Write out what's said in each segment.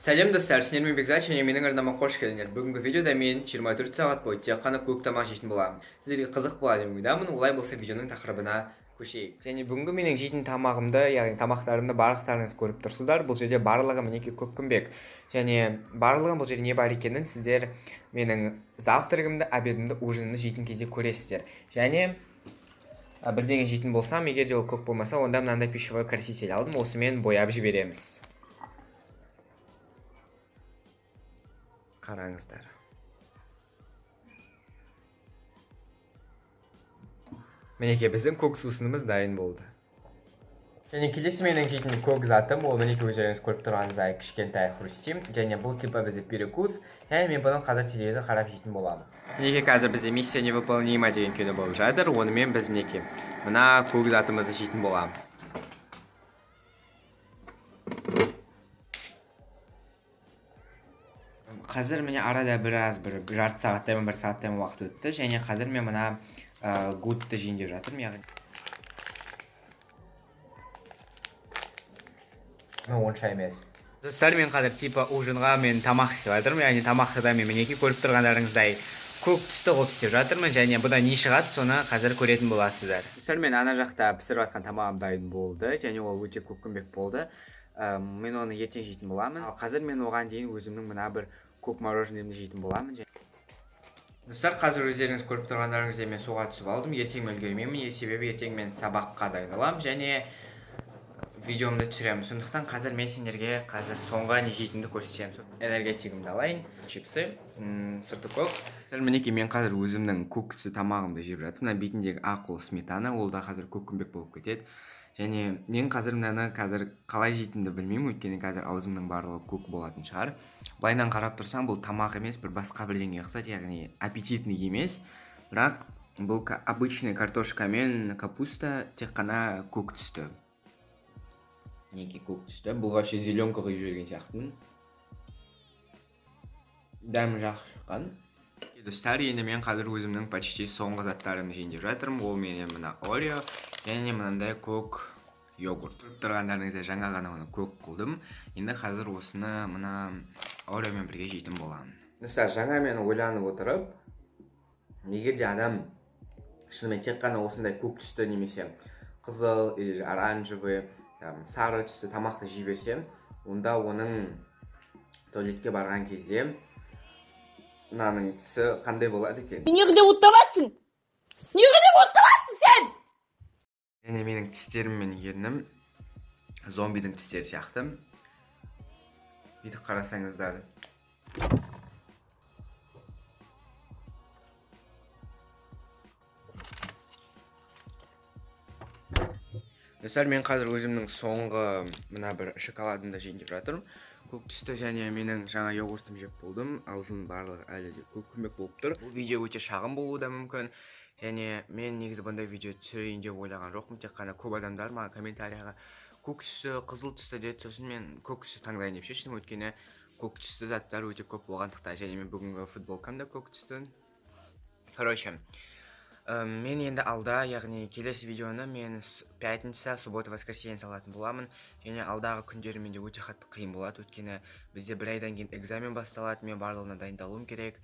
Сәлем достар, сіздермен Бекзат және менің арнама қош келдіңдер. Бүгінгі видеода мен 24 сағат бойы тек қана көк тамақ жейтін боламын. Сіздерге қызық болады деп ойдамын. Олай болса видеоның тақырыбына көшейік. Және бүгінгі менің жейтін тамағымды, яғни тамақтарымды барлықтарыңыз көріп тұрсыздар. Бұл жерде барлығы мінекей көккүмбек. Және барлығы бұл жерде не бар екенін сіздер менің завтрагымды, обедімді, ужинымды жейтін кезде көресіздер. Және бірдеңе жейтін болсам, егер де ол көк болмаса, онда мынандай пищевой краситель алдым. Осымен бояп жібереміз. Қараңыздар. Мінекей біздің көк сусынымыз дайын болды. Және келесі менің жейтін көк затым, ол мінекей өздеріңіз көріп тұрғаныңыздай кішкентай хрустим. Және бұл типа бізде перекус. Және мен бұның қазір телевизор қарап жейтін боламын. Мінекей қазір бізде миссия невыполнима деген кино болып жатыр. Онымен біз мінекей мына көк затымызды жейтін боламыз. Қазір міне арада біраз бір жарты сағаттай бір сағаттай уақыт өтті. Және қазір мен мына гудты жейін деп жатырмын. Онша емес. Достар, мен қазір типа ужинға мен тамақ істеп жатырмын. Яғни тамақты да мен мінекей көріп тұрғандарыңыздай көк түсті қылып істеп жатырмын. Және бұда не шығады, соны қазір көретін боласыздар. Достар, мен ана жақта пісіріп жатқан тамағым дайын болды. Және ол өте көккүмбек болды. Мен оны ертең жейтін боламын. Ал қазір мен оған дейін өзімнің мына бір көк мороженемді жейтін боламын. Достар, қазір өздеріңіз көріп тұрғандарыңыздай мен суға түсіп алдым. Ертең үлгермеймін, себебі ертең мен сабаққа дайындаламын және видеомды түсіремін. Сондықтан қазір мен сендерге қазір соңғы не жейтінді көрсетемін. Энергетигімді алайын, чипсы, сырты көк. Мінекей мен қазір өзімнің көк түсті тамағымды жеп жатырмын. Мына бетіндегі ақуыл сметана, ол да қазір көккүмбек болып кетеді. Және мен қазір мынаны қалай жейтінді білмеймін, өйткені қазір аузымның барлығы көк болатын шығар. Былайынан қарап тұрсам, бұл тамақ емес, бір басқа бірдеңе ұқсайды, яғни аппетитный емес. Бірақ бұл обычный картошка мен капуста тек қана көк түсті. Неке көк түсті. Бұл вообще зеленка қойып жіберген сияқтымын. Дәмі жақсы шыққан. Достар, енді мен қазір өзімнің почти соңғы заттарымды жейін деп жатырмын. Ол менен мына Орео және мынандай көк йогурт. Көріп тұрғандарыңыздай жаңа ғана оны көк қылдым. Енді қазір осыны мына Ореомен бірге жейтін боламын. Достар, жаңа мен ойланып отырып, егер де адам шынымен тек қана осындай көк түсті немесе қызыл, оранжевый, сары түсті тамақты жей берсем, онда оның туалетке барған кезде мынаның түсі қандай болады екен? Не где оттаватсың? Не где оттаватсың сен? Және менің тістерім мен ернім зомбидің тістері сияқты. Бүйтіп қарасаңыздар. Достар, мен қазір өзімнің соңғы мына бір шоколадымды жейін деп жатырмын. Көк түсті және менің жаңа йогуртым жеп болдым. Аузым барлығы әлі де көккүмбек болып тұр. Бұл видео өте шағын болуы да мүмкін. Және мен негізі бұндай видео түсірейін деп ойлаған жоқпын. Тек қана көп адамдар маған комментарияға көк түсті, қызыл түсті деді. Сосын мен көк түсті таңдайын деп шештім. Өйткені көк түсті заттар өте көп болғандықтан. Және мен бүгінгі футболкам да көк түсті. Короче, мен енді алда, яғни келесі видеоны мен пятница, суббота, воскресенье салатын боламын. Және алдағы күндері менде өте қатты қиын болады. Өйткені бізде бір айдан кейін экзамен басталады, мен барлығына дайындалуым керек.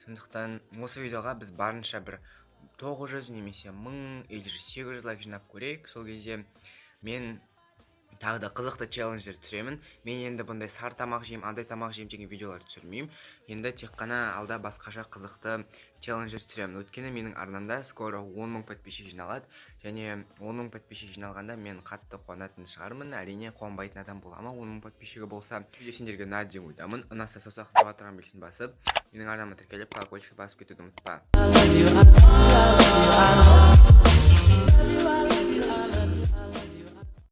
Сондықтан осы видеоға біз барынша бір 900 немесе 1000 или 800 лайк жинап көрейік. Сол кезде мен тағы да қызықты челлендждер түсіремін. Мен енді бұндай сары тамақ жеймін, андай тамақ жеймін деген видеолар түсірмеймін. Енді тек қана алда басқаша қызықты челлендждер түсіремін. Өйткені менің арнамда скоро 10 000 подписчик жиналады. Және 10 000 подписчик жиналғанда мен қатты қуанатын шығармын. Әрине қуанбайтын адам бола ма 10 000 подписчигі болса. Видео сендерге ұнады деп ойдамын. Ұнаса саусақ тұға тұрған белгісін басып, менің арнама тіркеліп колокольчикті басып кетуді ұмытпа.